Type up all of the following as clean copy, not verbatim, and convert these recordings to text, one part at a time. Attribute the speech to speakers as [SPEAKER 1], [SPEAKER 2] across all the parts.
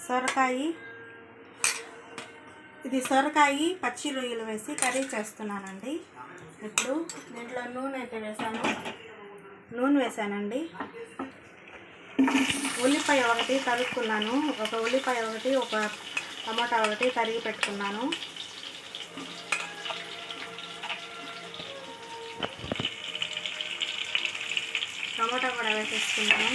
[SPEAKER 1] సొరకాయ, ఇది సొరకాయ పచ్చి రొయ్యలు వేసి కర్రీ చేస్తున్నానండి. ఇప్పుడు దీంట్లో నూనె అయితే నూనె వేసానండి. ఉల్లిపాయ ఒకటి తరుక్కున్నాను, ఒక ఉల్లిపాయ ఒకటి, ఒక టమాటా ఒకటి తరిగి పెట్టుకున్నాను. టమాటా కూడా వేసేసుకున్నాను.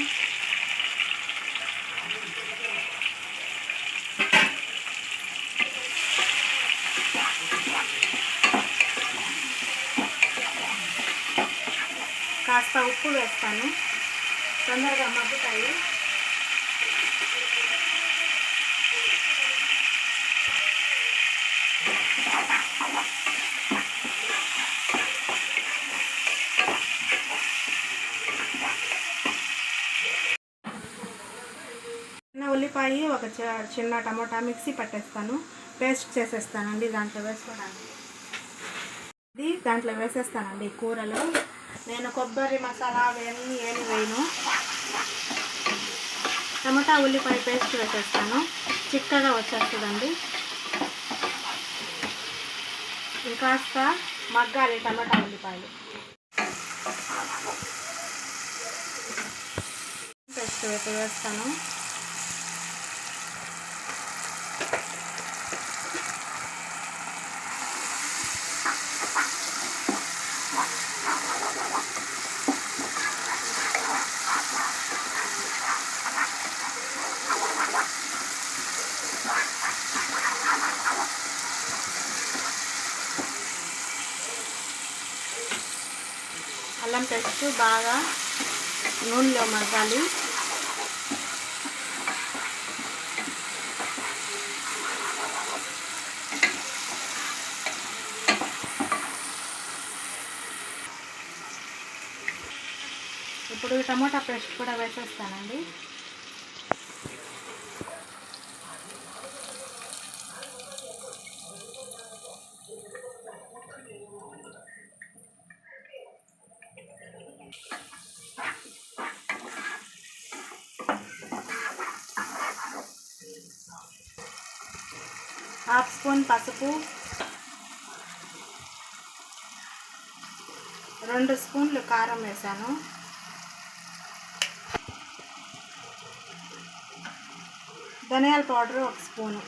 [SPEAKER 1] కాస్త ఉప్పు వేస్తాను, తొందరగా మగ్గుతాయి. ఉల్లిపాయ, ఒక చిన్న టమోటా మిక్సీ పట్టేస్తాను, పేస్ట్ చేసేస్తానండి. దాంట్లో వేసేస్తానండి కూరలో. నేను కొబ్బరి మసాలా అవన్నీ ఏమి వేయను. టమాటా ఉల్లిపాయ పేస్ట్ వేసేస్తాను, చిక్కగా వచ్చేస్తుందండి. ఇంకాస్త మగ్గాలి టమాటా ఉల్లిపాయలు. పేస్ట్ వేస్తాను. అల్లం పేస్ట్ బాగా నూనెలో మగ్గాలి. ఇప్పుడు టమోటా పేస్ట్ కూడా వేసేస్తానండి. హాఫ్ స్పూన్ పసుపు, 2 స్పూన్లు కారం వేసాను, ధనియాల పౌడర్ 1 స్పూను,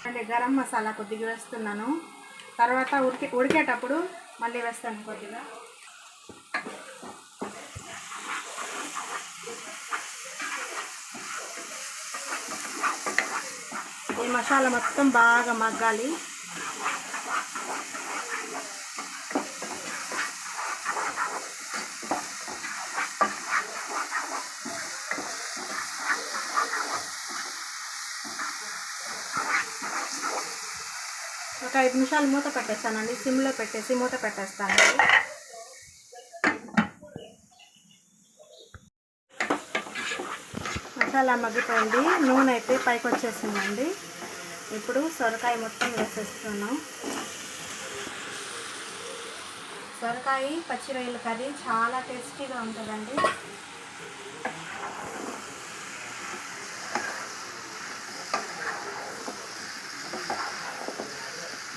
[SPEAKER 1] అంటే గరం మసాలా కొద్దిగా వేస్తున్నాను. తర్వాత ఉడికేటప్పుడు మళ్ళీ వేస్తాను కొద్దిగా. ఈ మసాలా మొత్తం బాగా మగ్గాలి. ఒక 5 నిమిషాలు మూత పెట్టేస్తానండి, సిమ్లో పెట్టేసి మూత పెట్టేస్తానండి. మసాలా మగ్గిపోయింది, నూనె అయితే పైకి వచ్చేసిందండి. ఇప్పుడు సొరకాయ మొత్తం వేసేస్తున్నాం. సొరకాయ పచ్చి రొయ్యల కర్రీ చాలా టేస్టీగా ఉంటుందండి.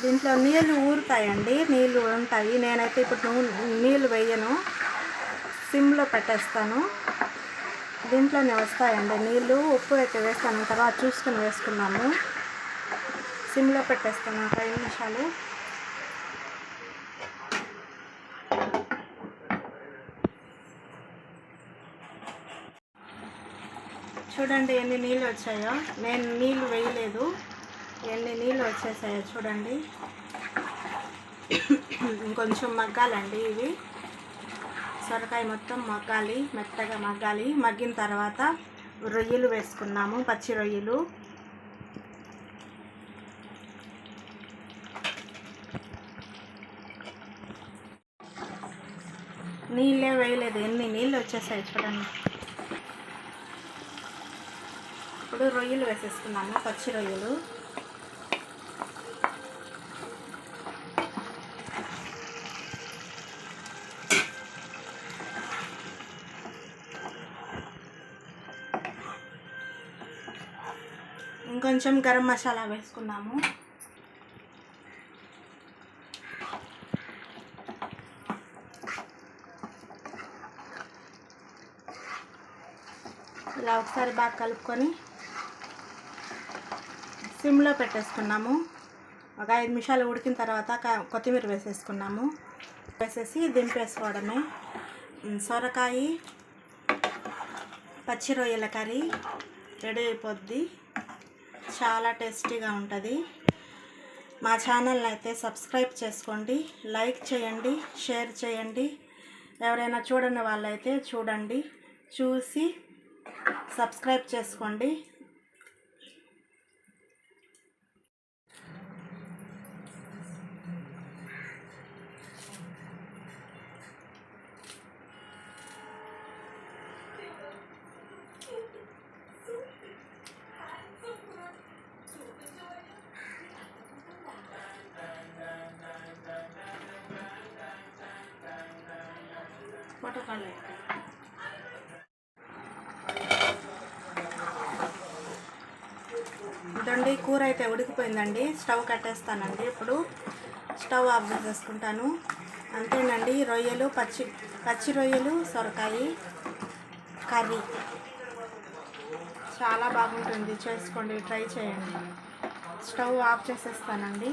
[SPEAKER 1] దీంట్లో నీళ్ళు ఊరుతాయండి, నీళ్ళు ఉంటాయి. నేనైతే ఇప్పుడు నీళ్ళు వేయను, సిమ్లో పెట్టేస్తాను. దీంట్లోనే వస్తాయండి నీళ్ళు. ఉప్పు అయితే వేస్తాను, తర్వాత చూసుకొని వేసుకున్నాము. సిమ్లో పెట్టేస్తాను ఒక 5 నిమిషాలు. చూడండి ఎన్ని నీళ్ళు వచ్చాయో. నేను నీళ్ళు వేయలేదు, ఎన్ని నీళ్ళు వచ్చేసాయో చూడండి. ఇంకొంచెం మగ్గాలండి ఇవి. సొరకాయ మొత్తం మగ్గాలి, మెత్తగా మగ్గాలి. మగ్గిన తర్వాత రొయ్యలు వేసుకున్నాము, పచ్చి రొయ్యలు. నీళ్ళే వేయలేదు, ఎన్ని నీళ్ళు వచ్చేసాయి చూడండి. ఇప్పుడు రొయ్యలు వేసేసుకున్నాము, పచ్చి రొయ్యలు. ఇంకొంచెం గరం మసాలా వేసుకున్నాము. ఇలా ఒకసారి బాగా కలుపుకొని సిమ్లో పెట్టేసుకున్నాము. ఒక 5 నిమిషాలు ఉడికిన తర్వాత కొత్తిమీర వేసేసుకున్నాము. వేసేసి దింపేసుకోవడమే. సొరకాయ పచ్చి రొయ్యల కర్రీ రెడీ అయిపోద్ది. చాలా టేస్టీగా ఉంటుంది. మా ఛానల్ని అయితే సబ్స్క్రైబ్ చేసుకోండి, లైక్ చేయండి, షేర్ చేయండి. ఎవరైనా చూడని వాళ్ళైతే చూడండి, చూసి సబ్స్క్రైబ్ చేసుకోండి. ఇదండి కూర అయితే ఉడికిపోయిందండి. స్టవ్ కట్టేస్తానండి. ఇప్పుడు స్టవ్ ఆఫ్ చేసేసుకుంటాను. అంతేనండి, రొయ్యలు పచ్చి రొయ్యలు సొరకాయ కర్రీ చాలా బాగుంటుంది. చేసుకోండి, ట్రై చేయండి. Stove off చేసేస్తానండి.